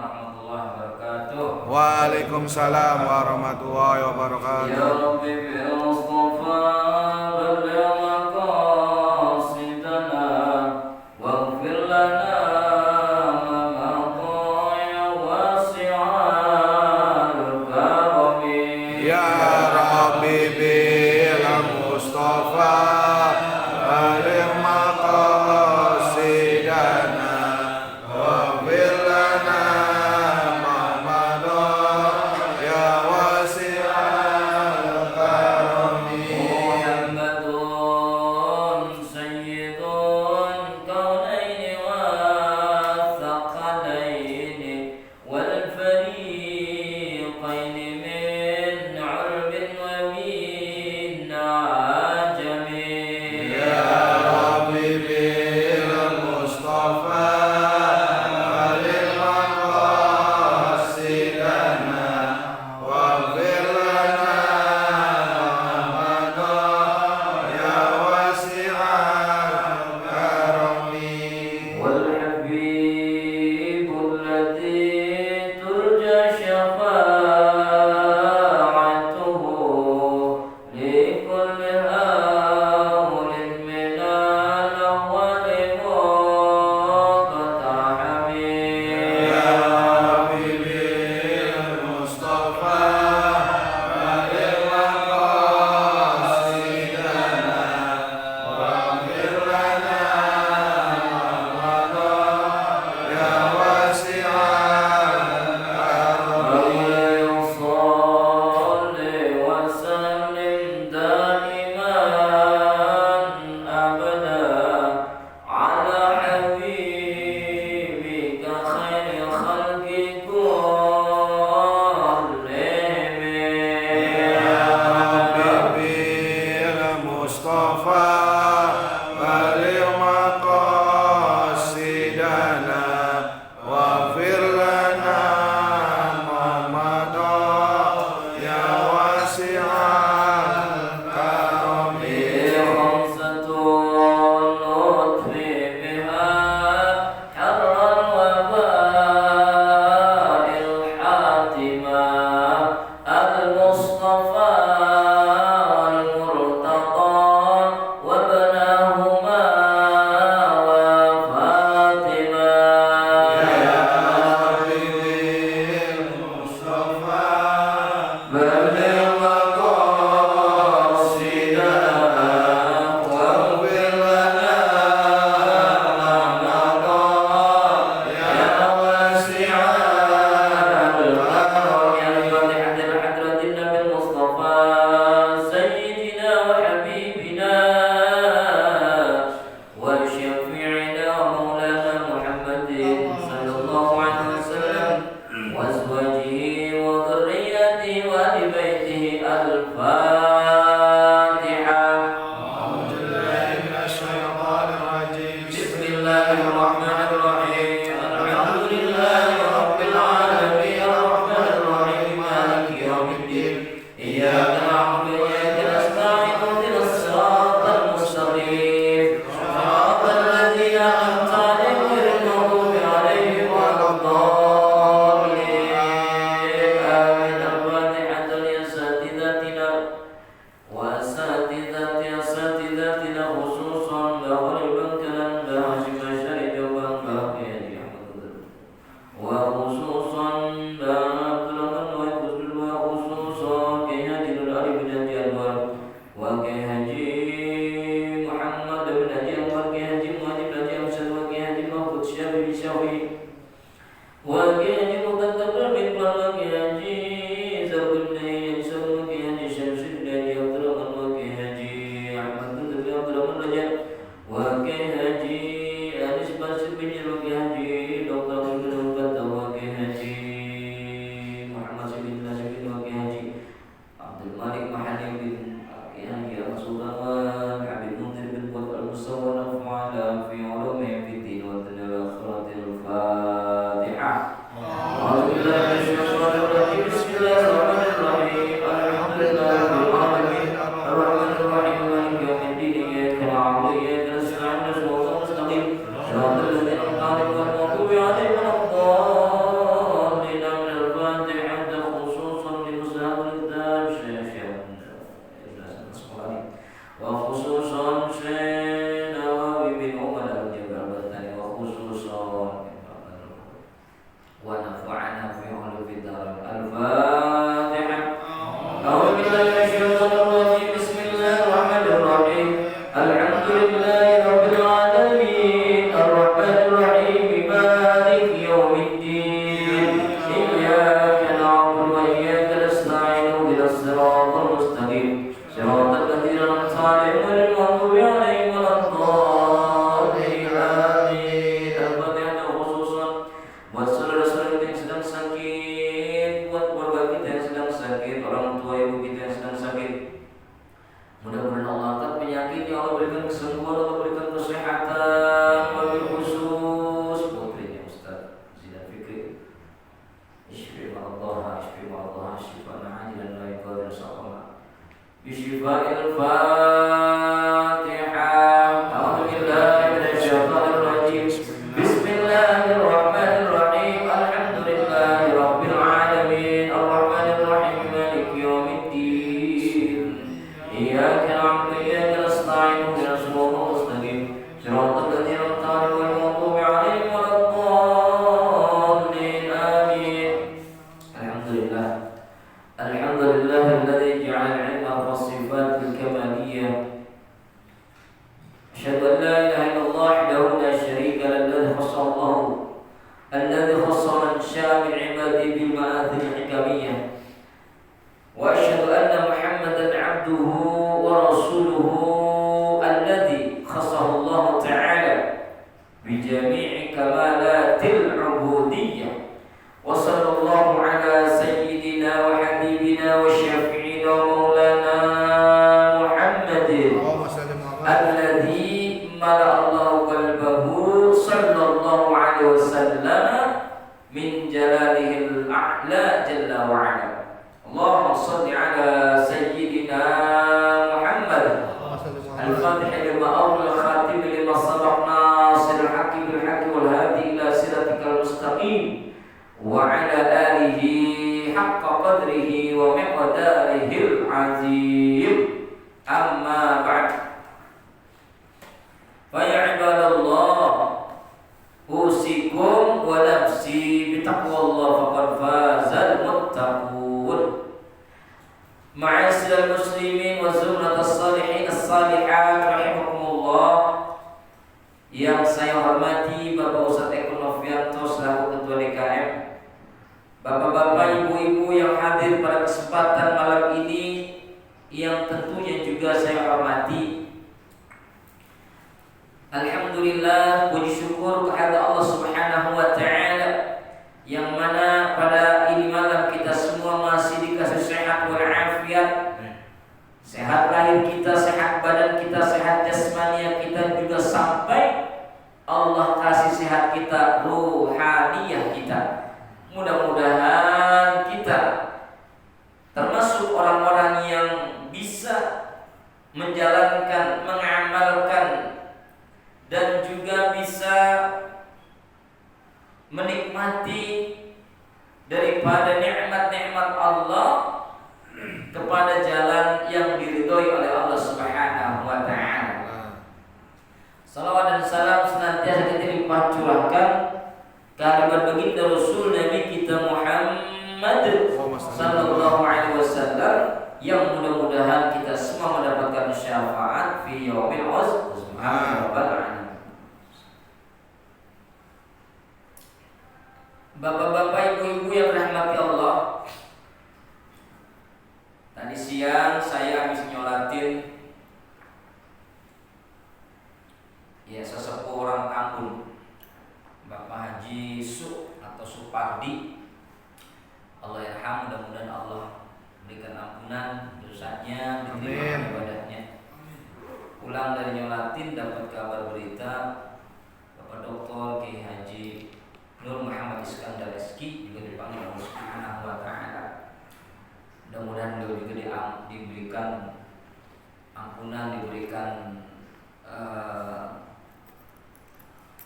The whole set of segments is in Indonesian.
warahmatullahi wabarakatuh. Waalaikumsalam warahmatullahi wabarakatuh. Ya Rabbi bil Mustafa balligh maqasidana waghfir lana ma mada ya wasi'al karami. Ya Rabbi bil Mustafa balligh maqasidana waghfir lana ma mada ya wasi'al karami. Muhammadun sayyidun kaunaini wa thaqalaini wal fariqaini min 'arbin wa min 'ajamin. Ya Rabbi bil Mustafa balligh maqasidana waghfir lana ma mada ya wasi'al karami. والحبيب الذي ترجى شفاعته لكل هول من الأول مقتحم. Ya Rabbi bil Mustafa balligh maqasidana waghfir lana ma mada ya wasi'al karami. صل وسلم دائما أبدا على حبيبك خير خلق كلهم. bil Mustafa balligh maqasidana waghfir lana ma mada ya wasi'al karami. خمسة نطفي بها حر الوباء الحاتمة المصطفى المرتضى وابناهما وفاطمة. Ya Rabbi bil Mustafa balligh maqasidana waghfir lana ma mada ya wasi'al karami. يا الفاتحة لحضرة النبي المصطفى سيدنا وحبيبنا وشفيعنا ومولانا محمد صلى الله عليه وسلم وأزواجه وذريته وآل بيته. الفاتحة. أعوذ بالله من الشيطان الرجيم. بسم الله الرحمن الرحيم. الحمد لله رب العالمين الرحمن الرحيم مالك يوم الدين. إياك نعبد وإياك نستعين اهدنا الصراط المستقيم صراط الذين أنعمت عليهم غير المغضوب عليهم ولا الضالين. آمين. الفاتحة لأساتذتنا وأساتذتنا خصوصا لأول البنكلن بهاشم الشريف وبنباقي وخصوصا عبد الرحمن ويقصد وخصوصا كيهاجي العرب بن الجوار وكيهاجي محمد بن الجوار كيهاجي مهدي بن الجوار وكيهاجي محمود الشافعي بشاوي وكيهاجي مقدم بن وكيهاجي زرق بن يسر وكيهاجي شمس بن عبد الرحمن وكيهاجي أحمد بن عبد الرحمن رجال وكيهاجي أنس بن بن وكيهاجي دكتور بن وكيهاجي محمد بن ناصر بن وكيهاجي عبد الملك محلي بن وكيهاجي رسول حبيب منذر بن قطب المستوى نفعنا في علومه في الدين والدنيا والآخرة. الفاتحة. أعوذ بالله من الشيطان الرجيم. بسم الله الرحمن الرحيم. الحمد لله رب العالمين الرحمن الرحيم مالك يوم الدين. إياك نعبد وإياك نستعين اهدنا الصراط المستقيم صراط الذين أنعمت عليهم غير المغضوب عليهم ولا الضالين. ونفعنا في علوم الدار. الفاتحة. أعوذ بالله من الشيطان الرجيم. بسم الله الرحمن الرحيم. الحمد لله رب العالمين الرحمن الرحيم مالك يوم الدين إياك نعبد وإياك نستعين اهدنا الصراط المستقيم صراط الذين أنعمت عليهم غير المغضوب عليهم ولا الضالين آمين. Al-Fatihah khususan buat saudara-saudara kita yang sedang sakit, buat keluarga kita yang sedang sakit, orang tua ibu kita yang sedang sakit. Mudah-mudahan Allah angkat penyakitnya, Allah berikan kesembuhan, Allah berikan kesehatan, wabil khusus putrinya Ustaz Zidan Fikri. Ishfi ma'adhaha, ishfi ma'adhaha, shifa'na ajilan la yuqadir saqama. Bishifa'il Fatihah. A'udzu billahi minasyaitonir rajim. Bismillahirrahmanirrahim. Alhamdulillahi rabbil alamin arrahmanir rahim maliki yaumiddin. Iyyaka na'budu wa iyyaka nasta'in ihdinas siratal mustaqim siratal ladzina an'amta 'alaihim ghairil maghdubi 'alaihim waladdallin. Amin. Alhamdulillah. Alhamdulillahilladzi ja'ala 'ilma was-sifatil kamaliyah. Asyhadu an la ilaha illallah wahdahu la syarika lahu alladzi khassa man syaa min 'ibadihi bil ma'athir hikamiyah. Wa asyhadu anna Muhammadan 'abduhu wa rasuluhu alladzi khassahu Allah ta'ala bi jami'i kamalatil 'ubudiyyah. Wa sallallahu ala sayyidina wa habibina wa syafi'ina wa maulana Muhammadin Allahumma salli Muhammad. alladzi mala'a Allahu qalbahu sallallahu alaihi wasallam min jalalihil a'la jalla wa ala. Allahumma salli ala sayyidina Muhammad Allahumma salli Muhammad. al-fatih lima awwal khatim lima sabaq nasirul haqqi bil haqqi wal hadi ila siratikal mustaqim wa ala alihi haqqa qadrihi wa miqdarihil azim. Amma ba'd. Fa ya ibadallah, usikum wa nafsi bitaqwallah faqad fazal muttaqun. Ma'asyiral muslimin wa zumratas salihin as-salihat rahimakumullah. Yang saya hormati Bapak Ustadz Eko Novianto selaku Ketua DKM, Bapak-bapak, ibu-ibu yang hadir pada kesempatan malam ini, yang tentunya juga saya hormati. Alhamdulillah, puji syukur kepada Allah Subhanahu wa taala yang mana pada ini malam kita semua masih dikasih sehat wal afiat. Sehat lahir kita, sehat badan kita, sehat jasmania kita, juga sampai Allah kasih sehat kita ruhaniyah kita. Mudah-mudahan kita termasuk orang-orang yang bisa menjalankan, mengamalkan, dan juga bisa menikmati daripada nikmat-nikmat Allah kepada jalan yang diridhoi oleh Allah Subhanahu wa taala. Salawat dan salam senantiasa kita limpah curahkan kehadiran baginda Rasul Nabi kita Muhammad sallallahu alaihi wasallam, yang mudah-mudahan kita semua mendapatkan syafaat fi yaumil uzr. Subhanallah. Bapak-bapak, ibu-ibu yang dirahmati Allah, tadi siang saya habis nyolatin sesepuh orang kampung, Bapak Haji Su atau Supardi. Allah yarham, mudah-mudahan Allah berikan ampunan dosanya, diterima ibadahnya. Pulang dari nyolatin dapat kabar berita Bapak Dr. Kiai Haji Nur Muhammad Iskandar Reski juga dipanggil Allah Subhanahu wa taala. Mudah-mudahan beliau juga diberikan ampunan, diberikan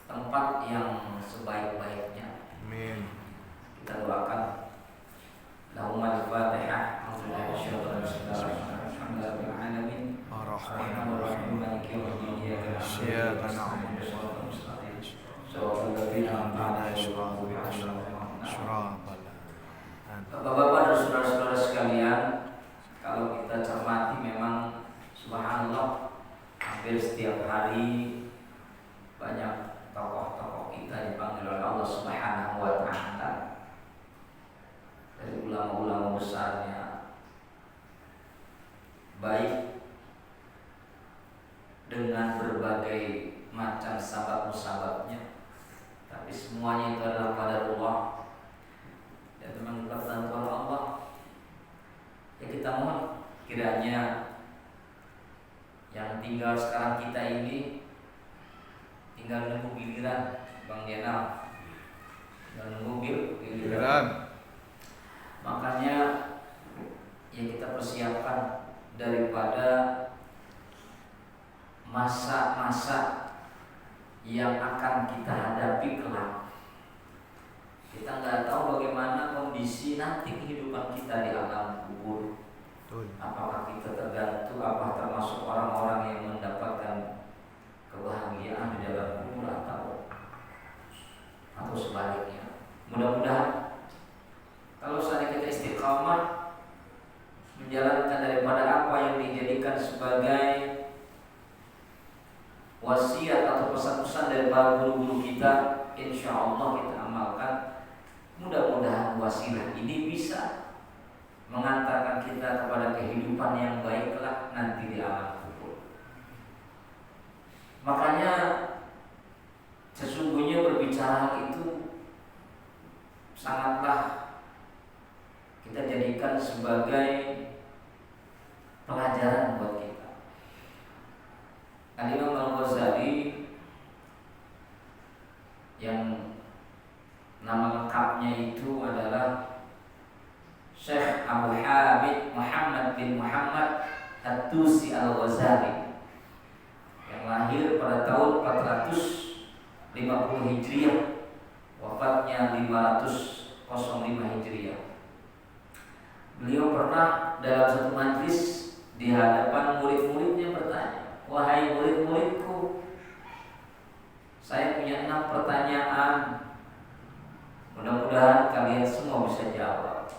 tempat yang sebaik-baiknya. Amin. Kita doakan. Allahumma al-Fatihah. Alhamdulillahirrahmanirrahim. Ar-Rahmanir-Rahim. Maliki yaumiddin. Iyyaka na'budu wa iyyaka nasta'in. Bapak-bapak dan saudara-saudara sekalian, kalau kita cermati memang subhanallah hampir setiap hari banyak tokoh-tokoh kita dipanggil oleh Allah Subhanahu wa taala. Dari ulama-ulama besarnya, baik dengan berbagai macam sabab-musababnya, tapi semuanya itu adalah qadarullah dan memang ketentuan Allah. Ya kita mohon kiranya yang tinggal sekarang kita ini tinggal nunggu giliran, Bang Jenal, tinggal nunggu giliran. Makanya ya kita persiapkan daripada masa-masa yang akan kita hadapi kelak. Kita nggak tahu bagaimana kondisi nanti kehidupan kita di alam kubur. Apakah kita tergantung, apa termasuk orang-orang yang mendapatkan kebahagiaan di dalam kubur atau sebaliknya. Mudah-mudahan kalau saatnya kita istiqamah menjalankan daripada apa yang dijadikan sebagai wasiat atau pesan-pesan dari para guru-guru kita, insya Allah kita amalkan. Mudah-mudahan wasilah ini bisa mengantarkan kita kepada kehidupan yang baik kelak nanti di alam kubur. Makanya sesungguhnya berbicara itu sangatlah kita jadikan sebagai pelajaran buat kita. Al-Imam Al-Ghazali yang nama lengkapnya itu adalah Syekh Abu Hamid Muhammad bin Muhammad At-Tusi Al-Ghazali, yang lahir pada tahun 450 Hijriah, wafatnya 505 Hijriah. Beliau pernah dalam satu majlis di hadapan murid-muridnya bertanya, "Wahai murid-muridku, saya punya 6 pertanyaan. Mudah-mudahan kalian semua bisa jawab.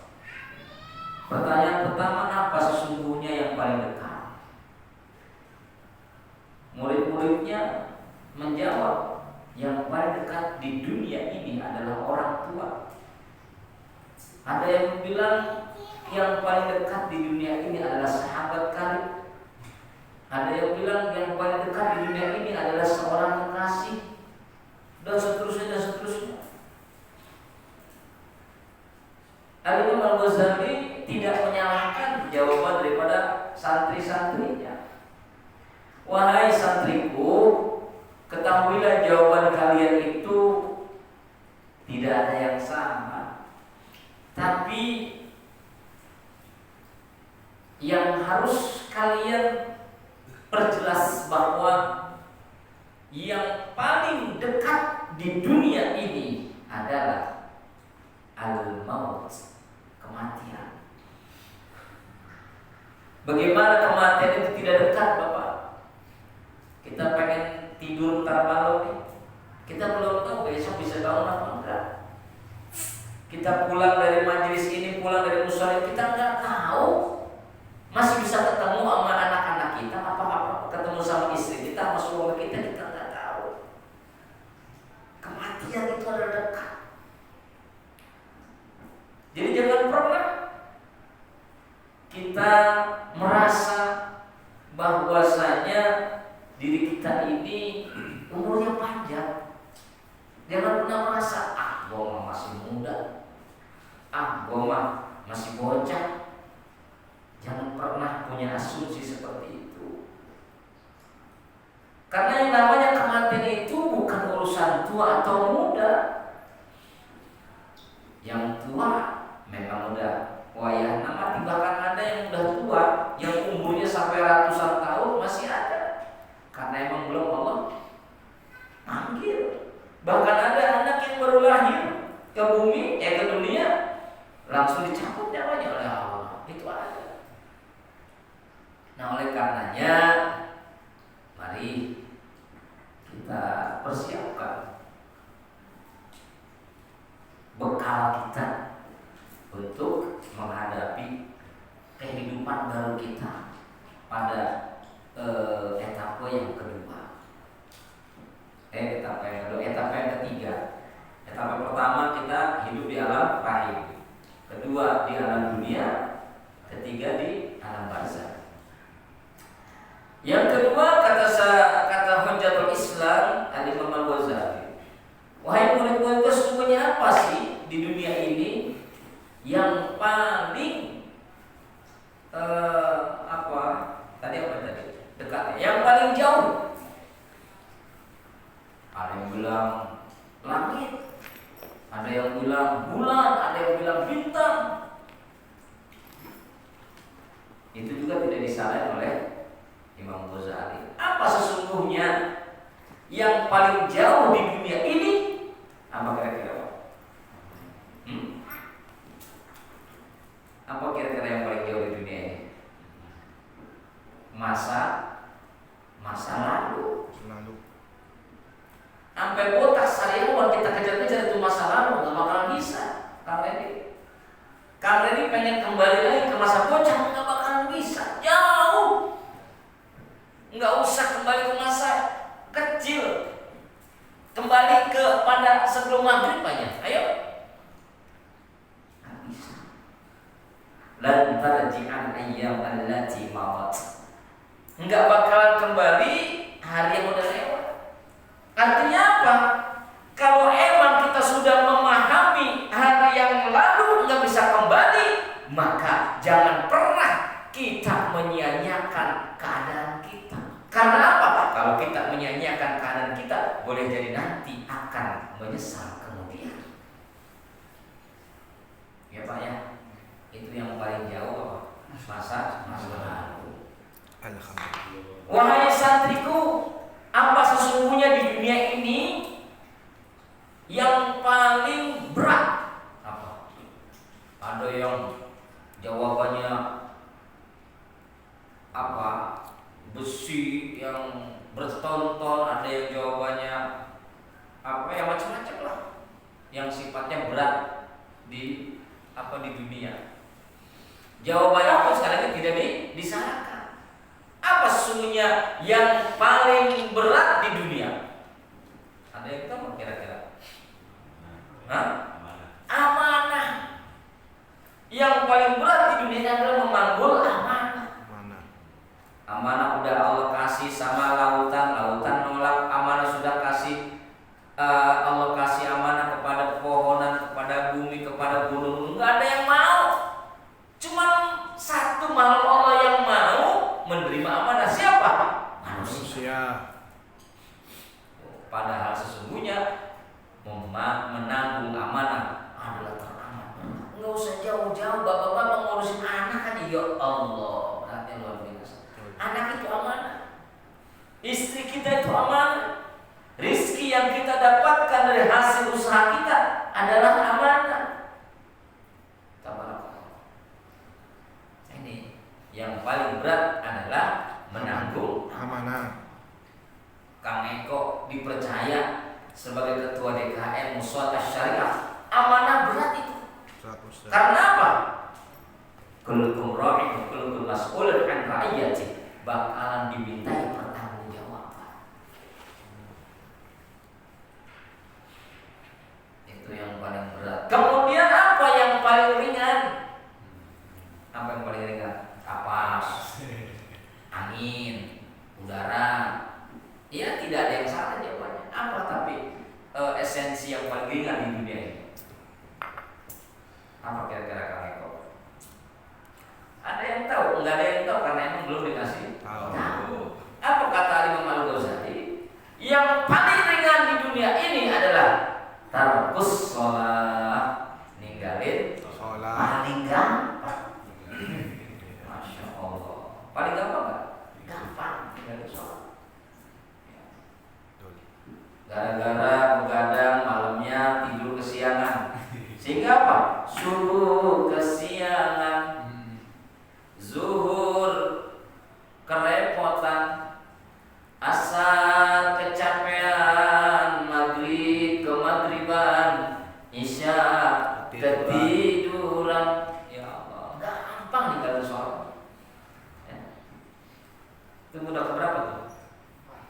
Pertanyaan pertama, apa sesungguhnya yang paling dekat?" Murid-muridnya menjawab, yang paling dekat di dunia ini adalah orang tua. Ada yang bilang yang paling dekat di dunia ini adalah sahabat karib. Ada yang bilang yang paling dekat di dunia ini adalah seorang kekasih, dan seterusnya dan seterusnya. Al-Imam Al-Ghazali tidak menyalahkan jawaban daripada santri-santrinya. Wahai santriku, ketahuilah jawaban kalian itu tidak ada yang sama, tapi yang harus kalian perjelas bahwa yang paling dekat di dunia ini adalah al-maut, kematian. Bagaimana kematian itu tidak dekat, Bapak? Kita pengen tidur ntar malam nih, kita belum tahu besok bisa bangun apa enggak. Kita pulang dari majelis ini, pulang dari musola, kita nggak tahu. Masih bisa ketemu sama anak-anak kita, apa ketemu sama istri kita, sama suami kita nggak tahu. Kematian itu adalah dekat. Jadi jangan pernah kita merasa bahwasanya diri kita ini umurnya panjang. Jangan pernah merasa, gua mah masih muda, gua mah masih bocah. Jangan pernah punya asumsi seperti itu. Karena yang namanya kematian itu bukan urusan tua atau muda. Yang tua memang udah wayah mati, bahkan ada yang udah tua, yang umurnya sampai ratusan tahun masih ada. Karena emang belum Allah manggil. Bahkan ada anak yang baru lahir ke bumi, ke dunia, langsung dicabut nyawanya oleh Allah. Itu ada. Nah, oleh karenanya mari kita persiapkan bekal bekal kita untuk menghadapi kehidupan baru kita pada etapa yang kedua. Etapa yang kedua, etapa yang ketiga. Etapa pertama kita hidup di alam rahim, kedua di alam dunia, ketiga di alam barzakh. Yang kedua kata Hujjatul Islam Al-Imam Al-Ghazali, wahai murid-murid, sesungguhnya apa sih di dunia ini yang paling dekat, yang paling jauh? Ada yang bilang langit, ada yang bilang bulan, ada yang bilang bintang. Itu juga tidak disalahin oleh Imam Ghazali. Apa sesungguhnya yang paling jauh di dunia ini? Apa kira-kira? Apa kira-kira yang paling jauh di dunia ini? Masa lalu. Sampai botak sariawan kita kejar-kejar itu masa lalu, nggak bakalan bisa. Kang Redi pengen kembali lagi ke masa bocah, nggak bakalan bisa. Jauh. Nggak usah kembali ke masa kecil. Kembali kepada sebelum maghrib aja. Ayo. Nggak bisa. Lan tarji'an ayyam allati madat. Nggak bakalan kembali hari yang udah lewat. Artinya apa? Kalau emang kita sudah memahami hari yang lalu nggak bisa kembali, maka jangan pernah kita menyia-nyiakan keadaan kita. Karena apa? Kalau kita menyia-nyiakan keadaan kita, boleh jadi nanti akan menyesal kemudian. Ya Pak ya, itu yang paling jauh apa? Masa lalu. Alhamdulillah. Wahai santriku, apa sesungguhnya di dunia ini yang paling berat? Apa? Ada yang jawabannya apa? Besi yang bertonton, ada yang jawabannya apa? Ya macam-macam lah. Yang sifatnya berat di dunia. Jawabannya pun sekali lagi tidak disalahkan. Apa sesungguhnya yang paling berat di dunia? Ada yang tahu kira-kira? Amanah. Yang paling berat di dunia adalah memanggul amanah. Amanah udah Allah kasih sama lautan nolak. Amanah sudah kasih Allah kasih amanah kepada pepohonan, kepada bumi, kepada gunung. Enggak ada yang mau. Cuman satu makhluk Allah yang mau menerima amanah. Siapa? Manusia. Padahal sesungguhnya menanggung amanah adalah teramat. Enggak usah jauh-jauh, bapak-bapak ngurusin anak kan, ya Allah, berarti luar biasa. Anak itu amanah, istri kita itu amanah, rizki yang kita dapatkan dari hasil usaha kita adalah amanah. Ini yang paling berat adalah menanggung amanah. Kang Eko dipercaya sebagai ketua DKM Musyawarah Syariah, amanah berat itu. 100%. Karena apa? Kullukum ra'in wa kullukum mas'ulun 'an ra'iyati. Bakalan dimintai pertanggungjawaban. Itu yang paling berat. Kemudian apa yang paling ringan? Apa yang paling ringan? Kapas, angin, udara. Ya tidak ada yang salah jawabannya. Apa tapi esensi yang paling ringan di dunia ini? Apa kira-kira Kang Eko? Ada yang tahu? Enggak ada yang tahu karena emang belum dikasih tahu. Apa kata Imam Al-Ghazali? Yang paling ringan di dunia ini adalah tarkus sholat, ninggalin sholat. Paling gampang. Masya Allah. Paling gampang nggak? Gampang ninggalin sholat. Gara-gara begadang malamnya tidur kesiangan, sehingga apa? Subuh kesiangan, zuhur kerepotan, asar kecapean, maghrib kemaghriban, isya ketiduran. Ya Allah, gampang dikatakan soal. Ya. Itu mudah keberapa tuh?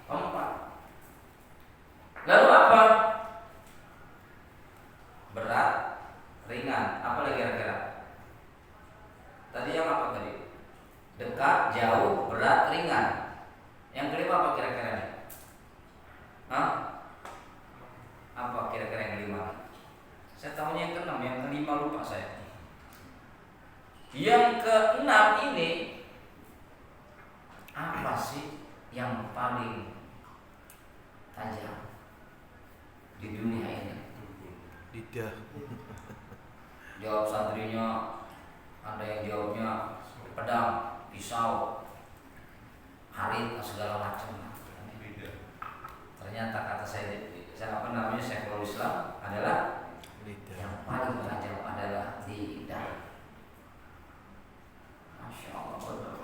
4. Lalu apa? Berat, ringan. Apa lagi kira-kira? Tadi yang apa tadi? Dekat, jauh, berat, ringan. Yang kelima apa kira-kira nih? Hah? Apa kira-kira yang kelima? Saya tahunya yang keenam, yang kelima lupa saya. Yang keenam ini apa sih yang paling tajam di dunia ini? Lidah. Jawab santrinya, ada yang jawabnya pedang, pisau, harit, segala macam. Ternyata kata saya apa namanya, Syekhul Islam adalah Lidah. yang paling tajam adalah lidah. Masya Allah, betul.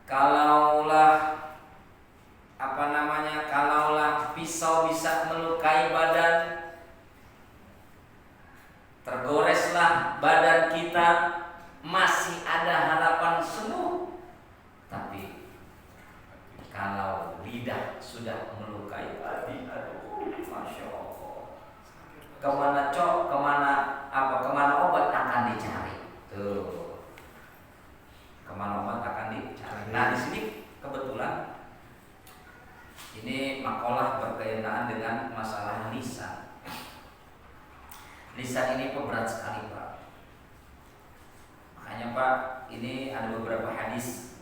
Kalaulah apa namanya, kalaulah pisau bisa melukai badan, tergoreslah badan kita, masih ada harapan sembuh. Tapi kalau lidah sudah melukai hati, aduh, Masya Allah. Kemana obat akan dicari? Tuh, kemana obat akan dicari? Nah, di sini kebetulan ini makalah berkaitan dengan masalah lisan. Lisan ini berat sekali, Pak. Makanya, Pak, ini ada beberapa hadis.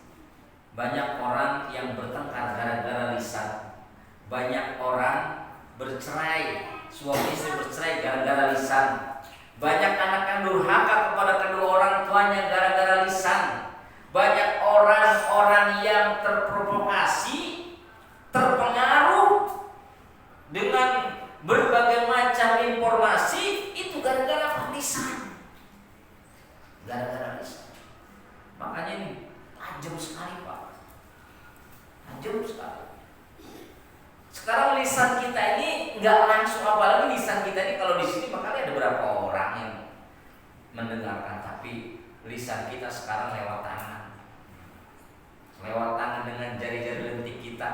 Banyak orang yang bertengkar gara-gara lisan. Banyak orang bercerai, suami istri bercerai gara-gara lisan. Banyak anak yang durhaka kepada kedua orang tuanya gara-gara lisan. Banyak orang-orang yang terprovokasi, terpengaruh dengan berbagai macam informasi itu gara-gara lisan. Gara-gara lisan. Makanya ini tajam sekali, Pak. Tajam sekali. Sekarang lisan kita ini nggak langsung, apalagi lisan kita ini kalau di sini makanya ada berapa orang yang mendengarkan, tapi lisan kita sekarang lewat tangan dengan jari-jari lentik kita.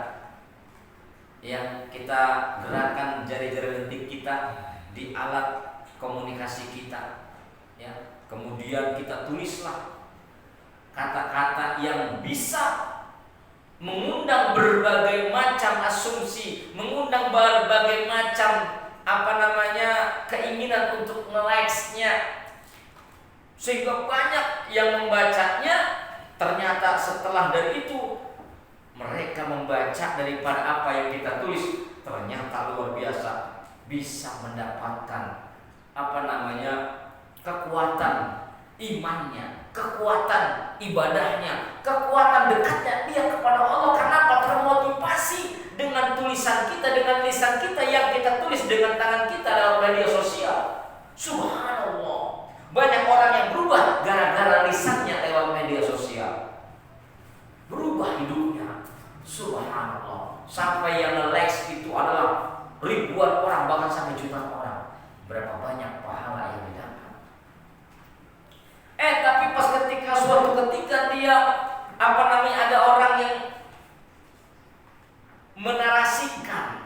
Yang kita gerakan jari-jari lentik kita di alat komunikasi kita, ya. Kemudian kita tulislah kata-kata yang bisa mengundang berbagai macam asumsi, mengundang berbagai macam keinginan untuk nge-likes-nya, sehingga banyak yang membacanya. Ternyata setelah dari itu mereka membaca daripada apa yang kita tulis, ternyata luar biasa, bisa mendapatkan kekuatan imannya, kekuatan ibadahnya, kekuatan dekatnya dia kepada Allah. Karena apa? Termotivasi dengan tulisan kita, dengan lisan kita yang kita tulis dengan tangan kita dalam media sosial. Subhanallah, banyak orang yang berubah gara-gara lisannya lewat media sosial. Berubah hidupnya. Subhanallah, sampai yang nge-likes itu adalah ribuan orang, bahkan sampai jutaan orang. Berapa banyak pahala yang didapat. Tapi pas suatu ketika dia ada orang yang menarasikan,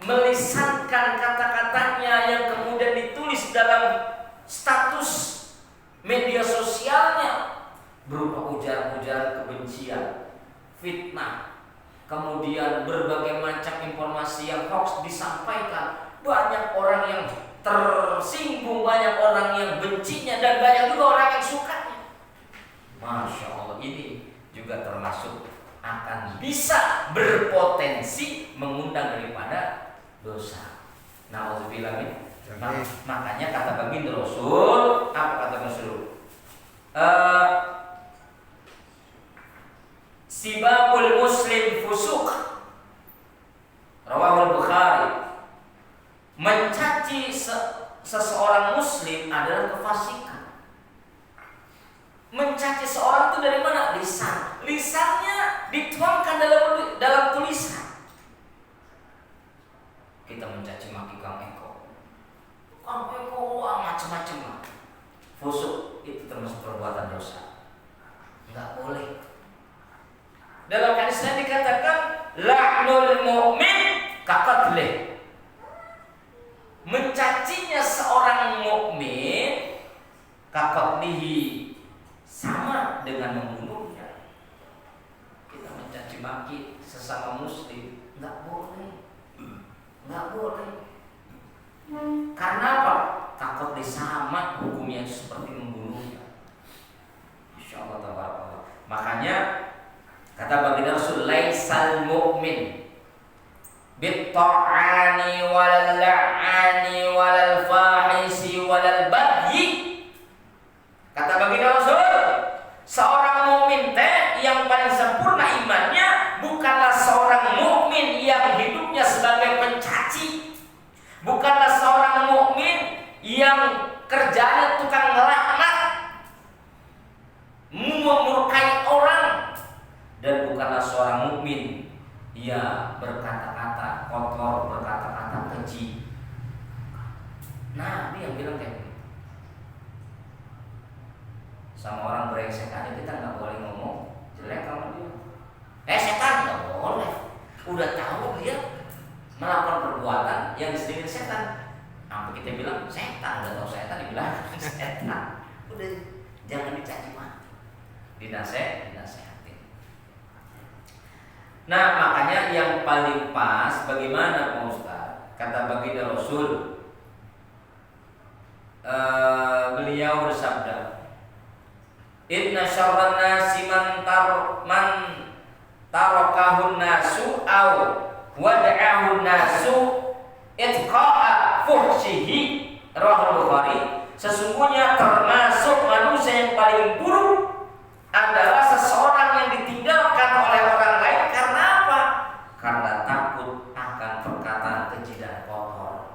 melisankan kata-katanya yang kemudian ditulis dalam status media sosialnya berupa ujaran-ujaran kebencian, fitnah, kemudian berbagai macam informasi yang hoax disampaikan. Banyak orang yang tersinggung, banyak orang yang bencinya, dan banyak juga orang yang sukanya. Masya Allah, ini juga termasuk akan bisa berpotensi mengundang daripada dosa. Nauzubillah min. Makanya kata baginda Rasul, apa kata Rasul? Sibabul muslim fusuk. Rawahul Bukhari. Mencaci seseorang muslim adalah kefasikan. Mencaci seorang itu dari mana? Lisan. Lisannya dituangkan dalam tulisan. Kita mencaci maki Kang Eko. Kang Eko Fusuk itu termasuk perbuatan dosa. Enggak boleh. Dalam hadisnya dikatakan la'nul mu'min kaqatlih. Mencacinya seorang mukmin kaqatlihi, sama dengan membunuhnya. Kita mencaci maki sesama muslim enggak boleh. Enggak boleh. Karena apa? Takut disama hukumnya seperti membunuhnya. Insyaallah tabarakallah. Makanya kata baginda Rasul, laisal mu'min bit-ta'ani wal la'ani wal fahisi wal baghi. Kata baginda Rasul, seorang mukmin teh yang paling sempurna imannya bukanlah seorang mukmin yang hidupnya sebagai pencaci, bukanlah seorang mukmin yang kerjanya tukang ngelaknat, memurkai orang, dan bukanlah seorang mukmin yang berkata-kata kotor, berkata-kata keji. Nah, ini yang bilang kayak gitu. Sama orang brengsek aja kita nggak boleh ngomong jelek sama dia. Setan nggak boleh. Udah tahu dia melakukan perbuatan yang disediakan setan, sampai kita bilang setan, udah tahu setan dibilang setan, udah jangan dicaci maki, dinasehatin. Nah, makanya yang paling pas bagaimana Pak Ustaz? Kata baginda Rasul, beliau bersabda, inna syarran nasi man tarakahun nasu aw wada'ahun nasu itqa'a fuhshihi, rawahul Bukhari. Sesungguhnya termasuk manusia yang paling buruk adalah seseorang yang ditinggalkan oleh orang lain karena apa? Karena takut akan perkataan keji dan kotor.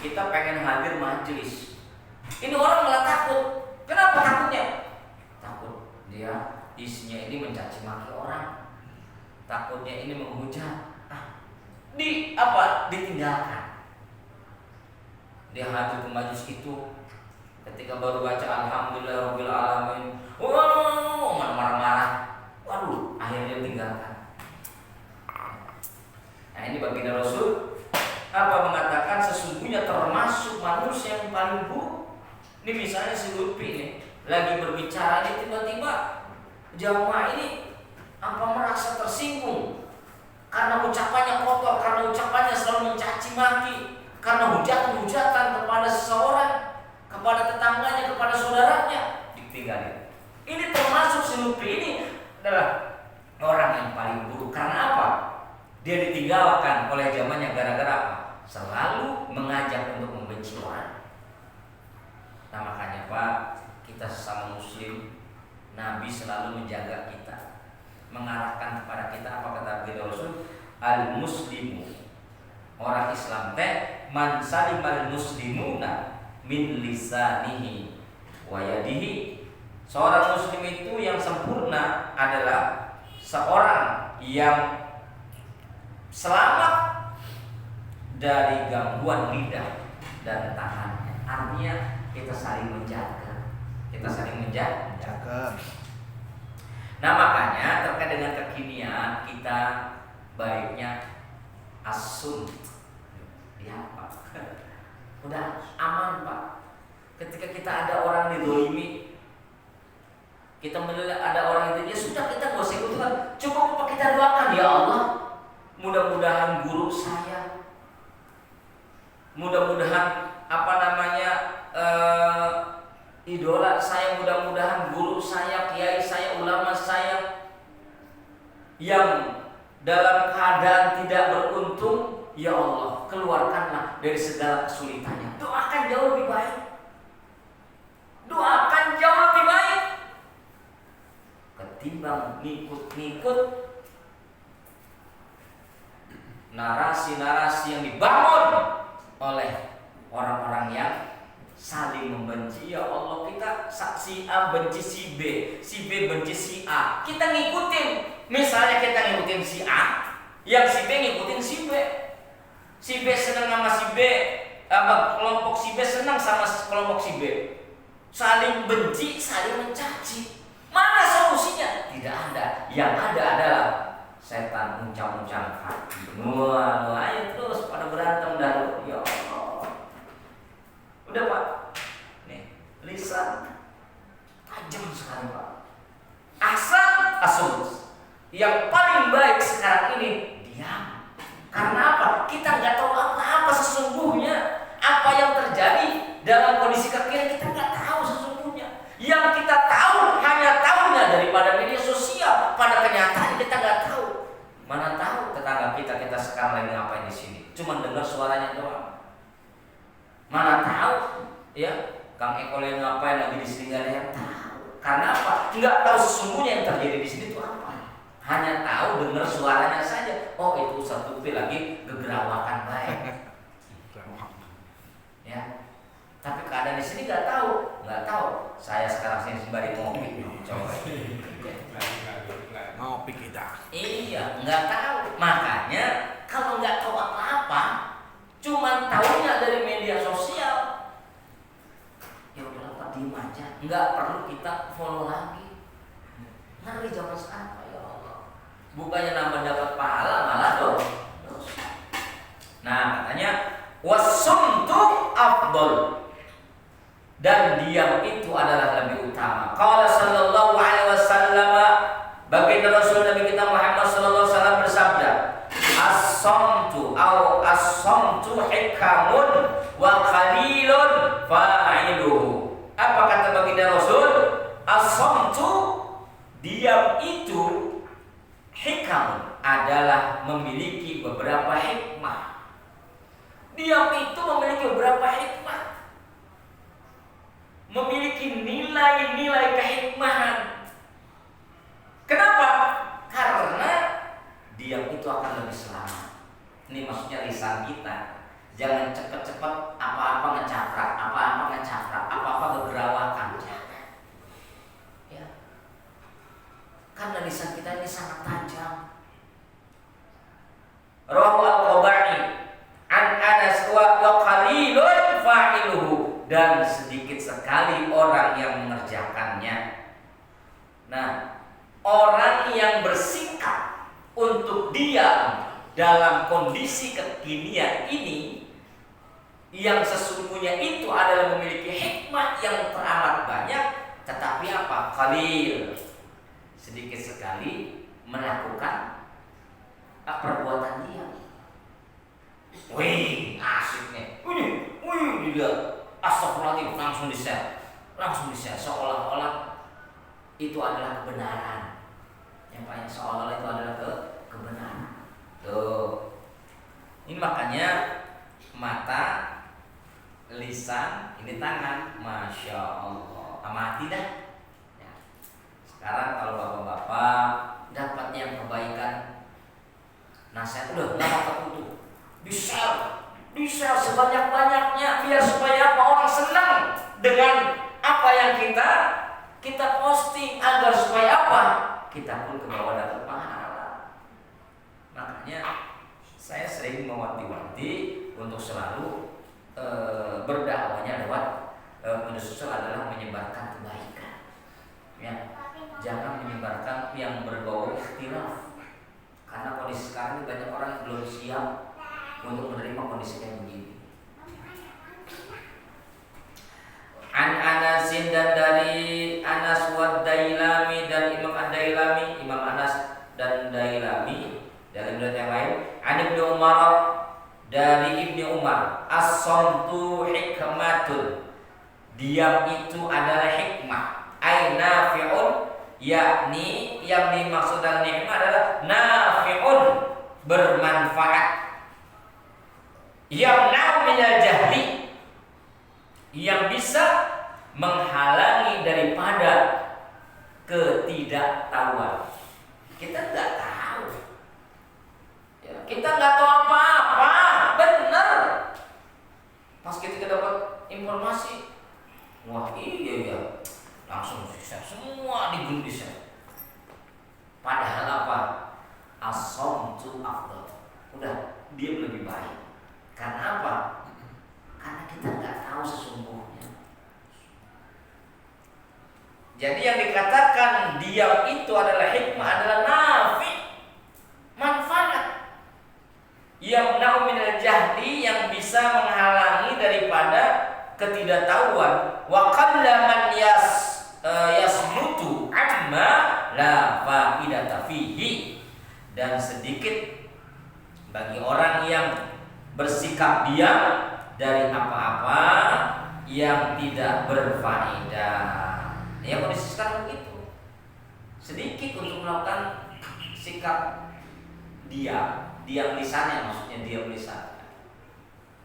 Kita pengen hadir majelis, ini orang malah takut. Kenapa takutnya? Takut dia isinya ini mencaci maki orang, takutnya ini menghujat, ditinggalkan. Dia hadir ke majelis itu, ketika baru baca alhamdulillahirabbil alamin, marah-marah, waduh, akhirnya tinggalkan. Nah, ini baginda Rasul mengatakan sesungguhnya termasuk manusia yang paling buruk. Ini misalnya si Lutfi nih lagi berbicara, ini tiba-tiba jamaah ini merasa tersinggung karena ucapannya kotor, karena ucapannya selalu mencaci maki, karena hujatan-hujatan kepada seseorang, kepada tetangganya, kepada saudaranya, ditinggalin. Ini termasuk si Lutfi ini adalah orang yang paling buruk. Karena apa? Dia ditinggalkan oleh zamannya gara-gara apa? Selalu mengajak untuk membenci orang. Nah, makanya Pak, kita sesama muslim, Nabi selalu menjaga kita, mengarahkan kepada kita apa kata baginda Rasul, al-muslimu, orang Islam teh man salimal muslimuna min lisanihi wa yadihi. Seorang muslim itu yang sempurna adalah seorang yang selamat dari gangguan lidah dan tangannya. Artinya kita saling menjaga. Nah, makanya terkait dengan kekinian kita baiknya asun. Ya Pak, udah aman Pak. Ketika kita ada orang didolimi, kita melihat ada orang itu, ya sudah, kita gak usah ikutan. Cukup kita doakan, ya Allah, mudah-mudahan guru saya, mudah-mudahan idola saya, mudah-mudahan guru saya, kiai saya, ulama saya yang dalam keadaan tidak beruntung, ya Allah, keluarkanlah dari segala kesulitannya. Doakan jauh lebih baik. Doakan jauh lebih baik ketimbang ngikut-ngikut narasi-narasi yang dibangun oleh orang-orang yang saling membenci. Ya Allah, kita si A benci si B benci si A, kita ngikutin. Misalnya kita ngikutin si A, yang si B ngikutin si B. Si B senang sama si B, kelompok si B senang sama kelompok si B, saling benci, saling mencaci. Mana solusinya? Tidak ada. Yang ada adalah setan uncang-uncang hati. Wah, ayo terus pada berantem dan ya Allah. Udah Pak, nih lisan tajam sekali Pak. Asal yang paling baik sekarang ini diam. Karena apa? Kita nggak tahu apa sesungguhnya, apa yang terjadi dalam kondisi kekinian kita nggak tahu sesungguhnya. Yang kita tahu hanya tahunya daripada media sosial. Pada kenyataan kita nggak tahu. Mana tahu tetangga kita sekarang lagi ngapain di sini? Cuma dengar suaranya doang. Mana tahu ya Kang Eko lagi ngapain lagi di sini, nggak ada yang tahu. Karena apa? Nggak tahu sesungguhnya yang terjadi di sini itu apa. Hanya tahu dengar suaranya saja. Oh itu Ustaz Lutfi lagi gegerawakan baik. Ya. Tapi keadaan di sini nggak tahu. Saya sekarang sini sembari ngopi. Coba. Ngopi kita. Iya, nggak tahu. Makanya kalau nggak tahu apa-apa, cuman tahunya dari media sosial, ya udah Pak, diem aja. Nggak perlu kita follow lagi. Ngeri zaman sekarang, ya Allah. Bukannya nambah dapat pahala, malah dosa. Nah, katanya wasumtu afdol. Dan diam itu adalah lebih utama. Qala sallallahu alaihi wasallam, baginda Rasul Nabi kita Muhammad sallallahu alaihi wasallam bersabda, as-samtu hikamun wa qalilun fa'iluhu. Apa kata baginda Rasul? As-samtu, diam itu, hikam adalah memiliki beberapa hikmah. Diam itu memiliki beberapa hikmah, memiliki nilai-nilai kehikmahan. Kenapa? Karena diam itu akan lebih selamat. Ini maksudnya lisan kita. Jangan cepat-cepat apa-apa ngecaprak, apa-apa gegerawakan. Jangan. Ya. Karena lisan kita ini sangat tajam. Rawahu al-Qaba'i an Anas wa qalilun fa'iluhu, dan sedikit sekali orang yang mengerjakannya. Nah, orang yang bersikap untuk diam dalam kondisi kekinian ini, yang sesungguhnya itu adalah memiliki hikmah yang teramat banyak, tetapi apa? Qalil, sedikit sekali melakukan perbuatan diam. Wih, asik nih. Wih, dilihat. Astagfirullahaladzim, langsung di-share, seolah-olah itu adalah kebenaran. Yang paling seolah-olah itu adalah kebenaran. Tuh. Ini makanya mata, lisan, ini tangan, masya Allah, amati dah. Ya. Sekarang kalau bapak-bapak dapatnya yang kebaikan, nasihat udah nggak tertutup, di-share sebanyak-banyaknya, biar supaya apa, orang senang dengan apa yang kita posting, agar supaya apa, kita pun ke bawah dapat pahala. Makanya saya sering mewanti-wanti untuk selalu berdakwahnya lewat media sosial adalah menyebarkan kebaikan. Ya, jangan menyebarkan yang berbau ikhtilaf. Karena kondisi sekarang ini banyak orang yang belum siap untuk menerima kondisi yang begini. An Anasin, dan dari Anas wa Dailami dan Imam Ad-Dailami, Imam Anas dan Dailami dari riwayat yang lain, An Ibnu Umar, dari Ibnu Umar, as-samtu hikmatun, diam itu adalah hikmah, ay nafi'un, yakni yang dimaksud dengan nikmat adalah nafi'un, bermanfaat, yang minal jahli, yang bisa menghalangi daripada ketidaktahuan. Kita nggak tahu, ya, kita nggak tahu apa-apa, benar. Pas kita dapat informasi, wah iya, langsung share, semua di grup di-share. Padahal apa? As-samtu afdal. Udah, diam lebih baik. Karena apa? Karena kita nggak tahu sesungguhnya Jadi yang dikatakan diam itu adalah hikmah, adalah nafi, manfaat. Yamna'u minal jahli, yang bisa menghalangi daripada ketidaktahuan. Wa qallaman yasmutu amma la fa'idata fihi, dan sedikit bagi orang yang bersikap diam dari apa-apa yang tidak berfaedah. Ya, kondisi sekarang begitu. Sedikit untuk melakukan sikap diam lisannya, maksudnya diam lisannya.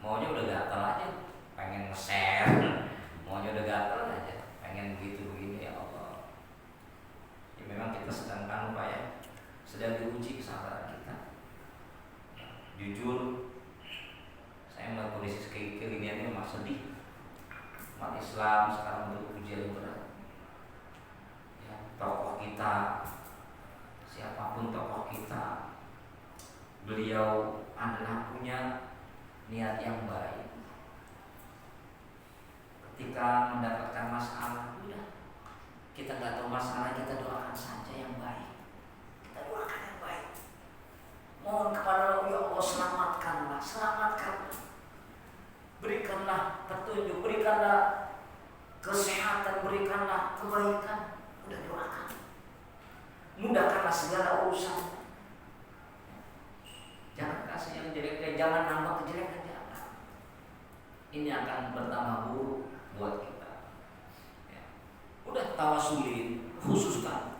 Maunya udah gatal aja, pengen nge-share, maunya udah gatal aja, pengen begitu begini. Ya Allah. Ya, memang kita sedang sedang diuji kesabaran kita. Jujur, saya melihat kondisi kayak gini memang sedih. Umat Islam sekarang menurut ujian yang berat. Ya, tokoh kita, siapapun tokoh kita, beliau adalah punya niat yang baik. Ketika mendapatkan masalah, udah, kita nggak tahu masalah, kita doakan saja yang baik. Kita doakan yang baik. Mohon kepada Allah, ya Allah, selamatkanlah. Berikanlah petunjuk, berikanlah kesehatan, berikanlah kebaikan. Udah doakan. Mudahkanlah segala urusan. Jangan kasih yang jelek, jangan nambah kejelekan, jangan. Ini akan bertambah buruk buat kita. Ya. Udah tawasulin, khususkan.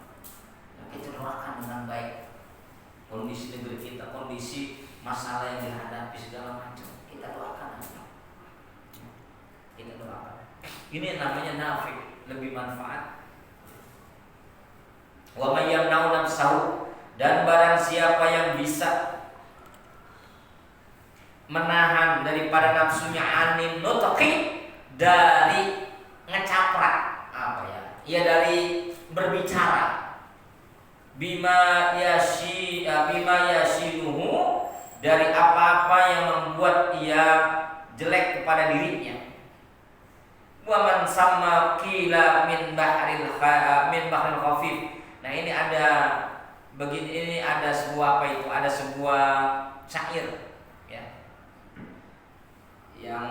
Dan kita doakan dengan baik kondisi negeri kita, kondisi masalah yang dihadapi segala macam. Kita doakan aja. Kita doakan. Ini namanya nafi, lebih manfaat. Wa may yamna'u nafsahu, dan barang siapa yang bisa menahan daripada nafsunya anin nutqi, dari ngecaprak, apa ya? Ya, dari berbicara. Bima yashinuhu, dari apa-apa yang membuat ia jelek kepada dirinya. Wa man samma qila min bahril khafif. Nah, ini ada begini, ini ada sebuah apa itu? Ada sebuah syair, ya, yang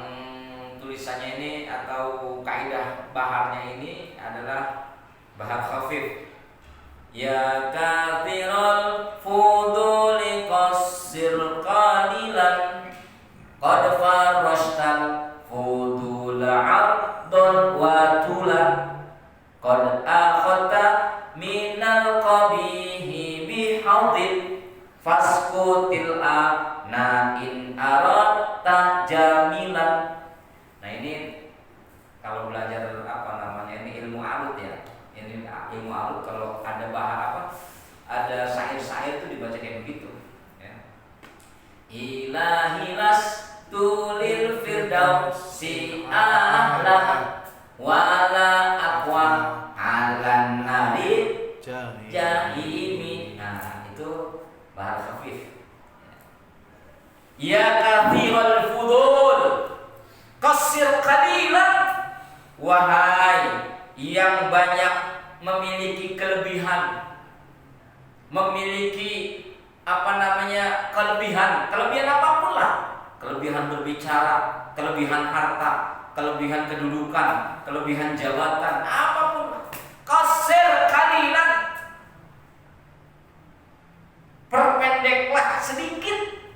tulisannya ini atau kaidah baharnya ini adalah bahar khafif. Ya kathiral fuduli qassir qalilan, qad farashtal fudula 'abdun wa tulan, qad akhata minal qabihi bihadin, faskutil na in aradta jamilan. Nah, ini kalau belajar apa namanya, ini ilmu arut ya. Ini ilmu arut, kalau ada bahar apa, ada syair-syair itu dibaca kayak begitu, ya. Ilahilas tulil firdausi ahla wala aqwa alan nari jahimi. Nah, itu bahar khafif. Ya kathiral fudul qasir qalilan, wahai yang banyak memiliki kelebihan, memiliki apa namanya, kelebihan apapun lah, kelebihan berbicara, kelebihan harta, kelebihan kedudukan, kelebihan jabatan, apapun, qasir qalilan, perpendeklah sedikit.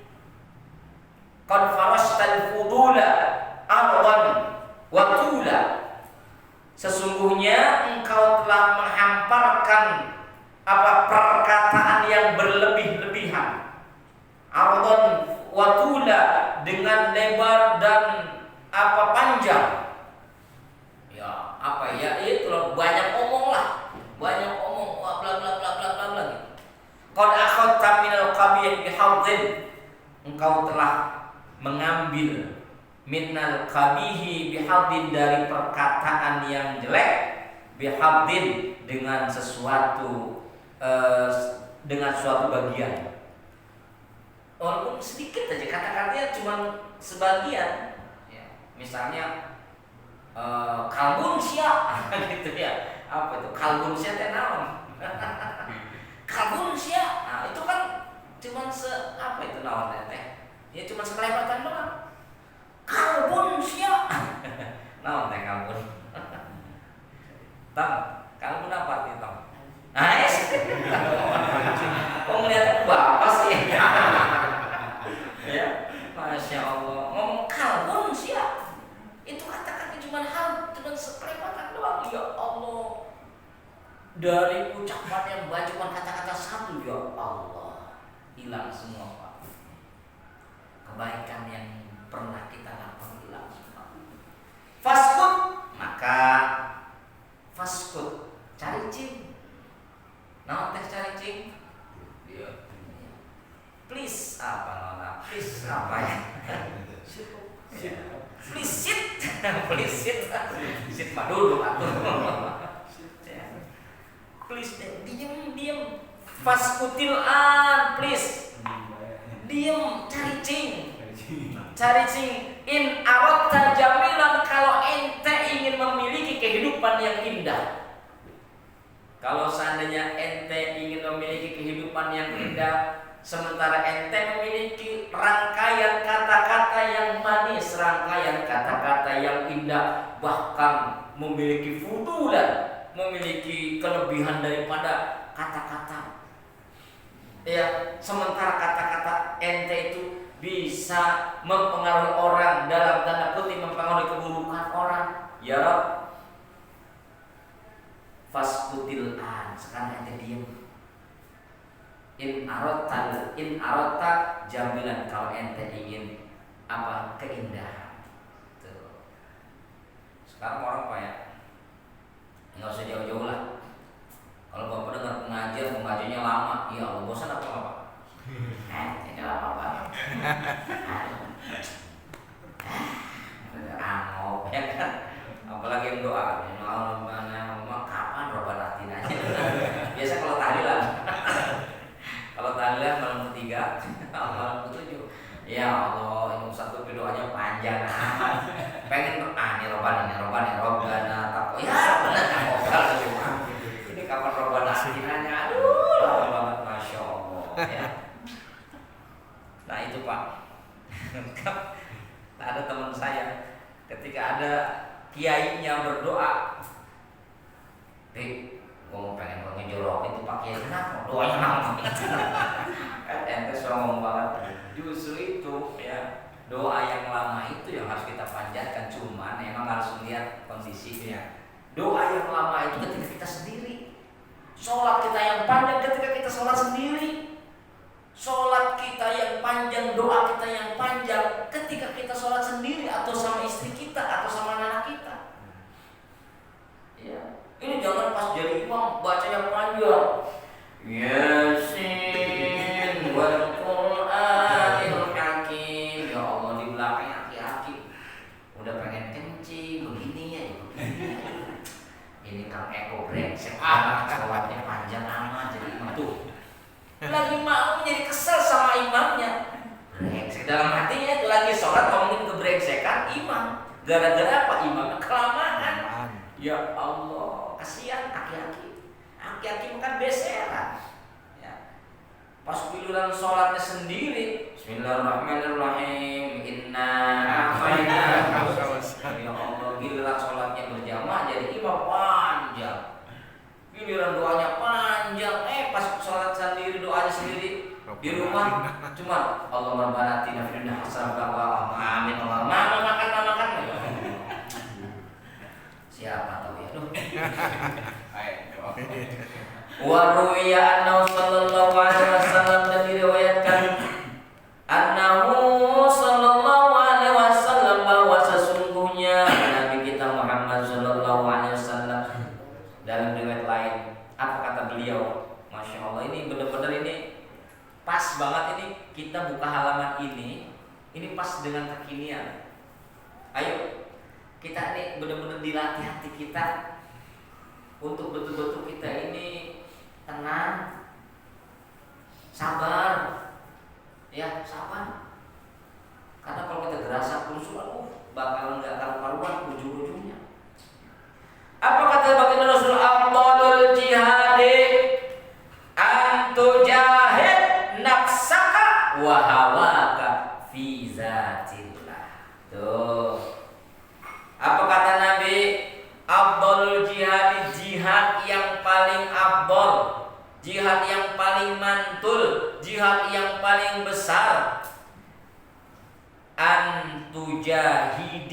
Qad farashtal fudula ardan wa tula, sesungguhnya engkau telah menghamparkan apa, perkataan yang berlebih-lebihan. Ardan wa tula, dengan lebar dan apa, panjang. Ya, apa ya, itu banyak omong lah, banyak omong, bla bla bla bla bla bla. Qad akhadta minal qabih bihadin, engkau telah mengambil minal qabihi bihadin, dari perkataan yang jelek, bihadin, dengan sesuatu dengan suatu bagian. Walaupun sedikit aja, kata-katanya cuma sebagian, ya. Misalnya kalbun siap gitu ya, Apa itu? Kalbun sia teh naon? Kalbun sia. Nah, itu kan cuman apa itu naon teh? Ya cuma sekelebatan doang. Kalbun sia. Naon teh kalbun? Tam, kalbun apa arti tam? Nice. Kok ngeliat bapak sih? Ya, masya Allah. Ngomong kalbun sia. Itu kata-kata cuma sekelebatan doang. Ya Allah. Dari ucapan yang cuma kata-kata satu, ya Allah, hilang semua Pak. Kebaikan yang pernah kita lakukan hilang semua. Faskut, maka faskut, cari cing. Nah, teh cari cing. Iya. Please apa nona? Please apa ya? Please sit, please sit, sit mah dulu atuh. Please diam. Faskutil an, please. Diam, cari cing. Cari cing. In aratta jamilan, kalau ente ingin memiliki kehidupan yang indah. Kalau seandainya ente ingin memiliki kehidupan yang indah, sementara ente memiliki rangkaian kata-kata yang manis, rangkaian kata-kata yang indah, bahkan memiliki fudulan, memiliki kelebihan daripada kata-kata. Ya, sementara kata-kata ente itu bisa mempengaruhi orang, dalam tanda kutip mempengaruhi keburukan orang. Ya Rabb, faskutil an, sekarang ente diam. In arota jamilan, kalau ente ingin apa? Keindahan. Tuh. Sekarang orang apa ya? Nggak usah jauh-jauh lah. Kalau bapak dengar pengajiannya lama, ya Allah, bosan apa bapak? Ini lama banget. Angop ya kan? Apalagi yang doa, kapan Rabbana atina aja. Biasa kalau tahlilan. Kalau tahlilan malam ketiga, malam ketujuh. Ya Allah, ini Ustaz tuh doanya panjang amat. Pengen ini Rabbana takwa. Ya benar takwa cuma. Ini kapan Rabbana atinanya? Aduh, lama banget, masya Allah. Ya. Nah itu Pak. Ada teman saya, ketika ada kiainya berdoa, gue pengen ngejolok itu Pak Kiai, kenapa? Doanya lama banget. Ente sombong banget. Justru itu ya, doa yang lama itu yang harus kita panjatkan, cuman emang harus melihat kondisinya. Doa yang lama itu ketika kita sendiri. Sholat kita yang panjang ketika kita sholat sendiri. Sholat kita yang panjang, doa kita yang panjang ketika kita sholat sendiri atau sama istri kita atau sama anak kita. Ya. Ini jangan pas jadi imam baca yang panjang. Yasin wal Qur'anil Hakim. Ya Allah, di belakang aki-aki udah pengen kencing begini ya. Ini Kang Eko brengsek amat, sholatnya panjang amat jadi imam tuh. Lagi mau jadi kesel sama imamnya. Brengsek dalam hatinya itu lagi sholat ngomongin kebrengsekan imam. Gara-gara apa? Imamnya kelamaan. Ya Allah, kasihan aki-aki. Aki-aki makan beseran. Ya. Pas giliran sholatnya sendiri, Bismillahirrahmanirrahim. Inna a'tainaka. Ya Allah, giliran sholatnya berjamaah jadi imam panjang. Giliran doanya panjang. Pas sholat sendiri doanya sendiri di rumah cuma Allahumma rabbana atina fid dunya hasanah wa amin Allah makan. Siapa tahu ya tuh. Wa ruwiya annahu sallallahu alaihi wasallam, dan diriwayatkan annahu sallallahu alaihi wasallam, bahwa sesungguhnya Nabi kita Muhammad sallallahu alaihi wasallam, dalam riwayat lain apa kata beliau? Masya Allah, ini benar-benar ini pas banget, ini kita buka halaman ini pas dengan kekinian. Ayo kita ini benar-benar dilatih hati kita untuk betul-betul kita ini tenang, sabar, ya sabar. Karena kalau kita gerasa kerusuhan, bakalan nggak karu-karuan ujung-ujungnya. Apa kata baginda Rasulullah? jihad yang paling mantul, jihad yang paling besar. Antujahid.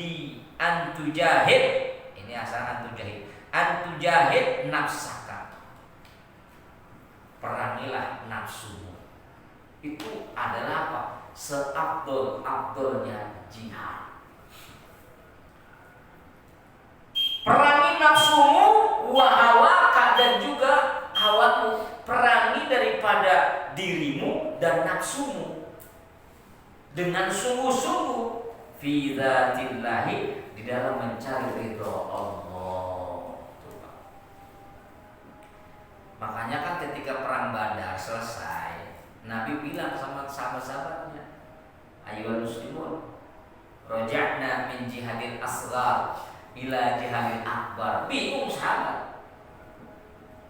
Ini asal antujahid. Antujahid nafsaka. Perangilah nafsumu. Itu adalah apa? Seabdul-abdulnya jihad. Perangi nafsumu wa hawaka, dan juga hawamu. Perangi daripada dirimu dan nafsumu dengan sungguh-sungguh fi dzatillahi, di dalam mencari ridho Allah. Makanya kan ketika perang Badar selesai, Nabi bilang sama sahabat-sahabatnya, ayyuhal muslimun, raja'na min jihadil asghar ila jihadil akbar. Bingung sahabat.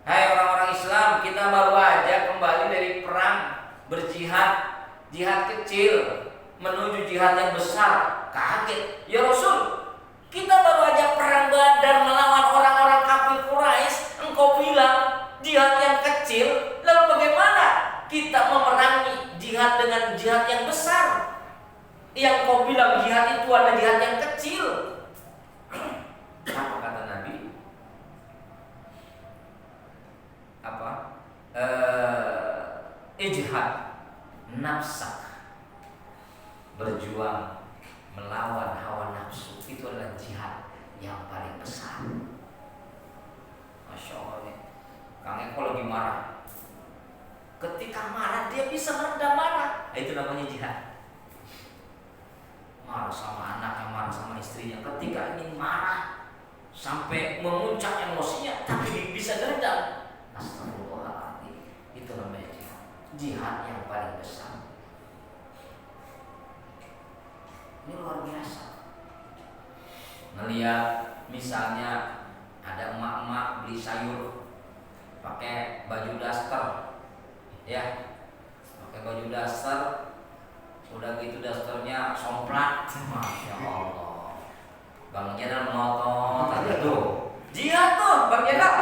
Hai orang-orang Islam, kita baru aja kembali dari perang berjihad, jihad kecil menuju jihad yang besar. Kaget, ya Rasul, kita baru aja perang Badar melawan orang-orang kafir Quraisy. Engkau bilang jihad yang kecil, lalu bagaimana kita memerangi jihad dengan jihad yang besar? Yang kau bilang jihad itu adalah jihad yang kecil. Apa kata Nabi? Apa? Ijhad nafsak, berjuang melawan hawa nafsu, itu adalah jihad yang paling besar. Masya Allah nih, Kang Eko lagi marah. Ketika marah dia bisa meredam marah, itu namanya jihad. Marah sama anaknya, marah sama istrinya, ketika ingin marah sampai memuncak emosinya, tapi bisa meredam. Astagfirullahaladzim, itu namanya jihad. Jihad yang paling besar. Ini luar biasa. Melihat misalnya ada emak-emak beli sayur pakai baju daster, ya, pakai baju daster, udah gitu dasternya somplat, masya Allah. Bang Jenal melotot aja tuh, jihad tuh Bang Jenal.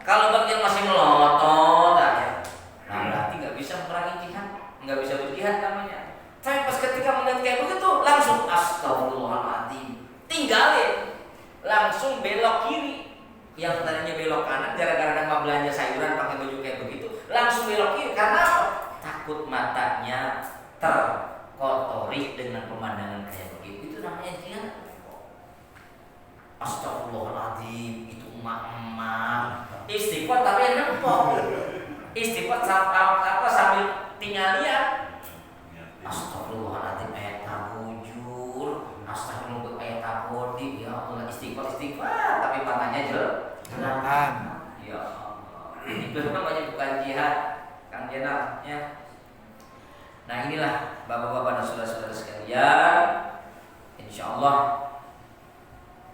Kalau Bang Jenal masih melotot aja, nah berarti nggak bisa memerangi jihad, nggak bisa berjihad namanya. Tapi pas ketika melihat kayak begitu, langsung astagfirullahaladzim, tinggalin, langsung belok kiri. Yang tadinya belok kanan gara-gara ada mau belanja sayuran pakai baju kayak begitu, langsung belok kiri. Karena apa? Takut matanya terkotori dengan pemandangan kayak begitu. Itu namanya jihad. Astagfirullahaladzim, itu emak-emak istighfar tapi nempok. Istighfar sambil tinggalin. Astagfirullahaladzim, eta bujur, astagfirullah, eta kodi, ya Allah, istighfar tapi matanya jelalatan. Ya Allah, itu namanya bukan jihad, Kang Jenal, ya. Nah inilah bapak-bapak dan saudara-saudara sekalian, insya Allah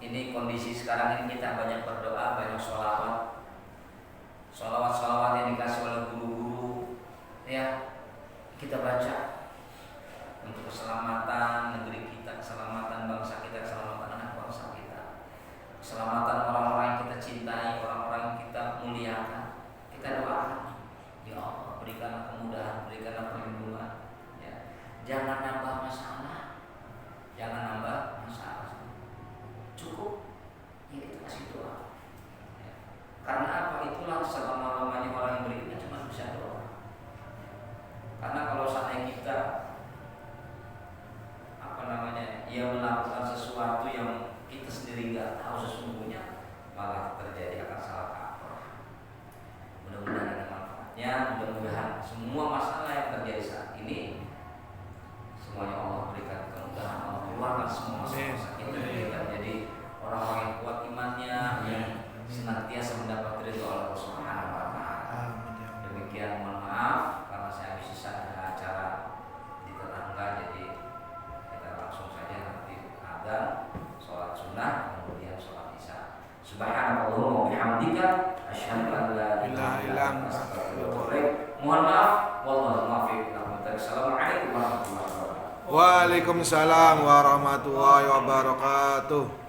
ini kondisi sekarang ini kita banyak berdoa, banyak sholawat yang dikasih oleh guru-guru, ya, kita baca untuk keselamatan negeri kita, keselamatan bangsa kita, keselamatan anak bangsa kita, keselamatan orang-orang yang kita cintai, orang-orang yang kita muliakan. Kita doakan, ya Allah, berikanlah kemudahan, berikanlah perlindungan, ya. Jangan nambah masalah, cukup ya itu kasih doa, ya. Karena apa? Itulah selama-lamanya orang yang beriman cuma bisa doa. Karena kalau seandainya kita ia melakukan sesuatu yang kita sendiri nggak tahu sesungguhnya, malah terjadi akan salah kaprah. Mudah-mudahan ada manfaatnya, mudah-mudahan semua masalah yang terjadi saat ini semuanya Allah berikan kemudahan, Allah keluarkan semua masalah kita, kita jadi orang-orang yang kuat imannya, yang senantiasa mendapat ridho Allah Subhanahu wa taala. Demikian, mohon maaf karena saya habis ada acara di tetangga, jadi kita langsung saja nanti ada sholat sunnah kemudian sholat isya. Subhanallah wa bihamdika asyhadu an la ilaha illa anta astaghfiruka wa atubu ilaik. Mohon maaf, wallahu muwaffiq. Assalamualaikum warahmatullahi wabarakatuh. Waalaikumsalam warahmatullahi wabarakatuh.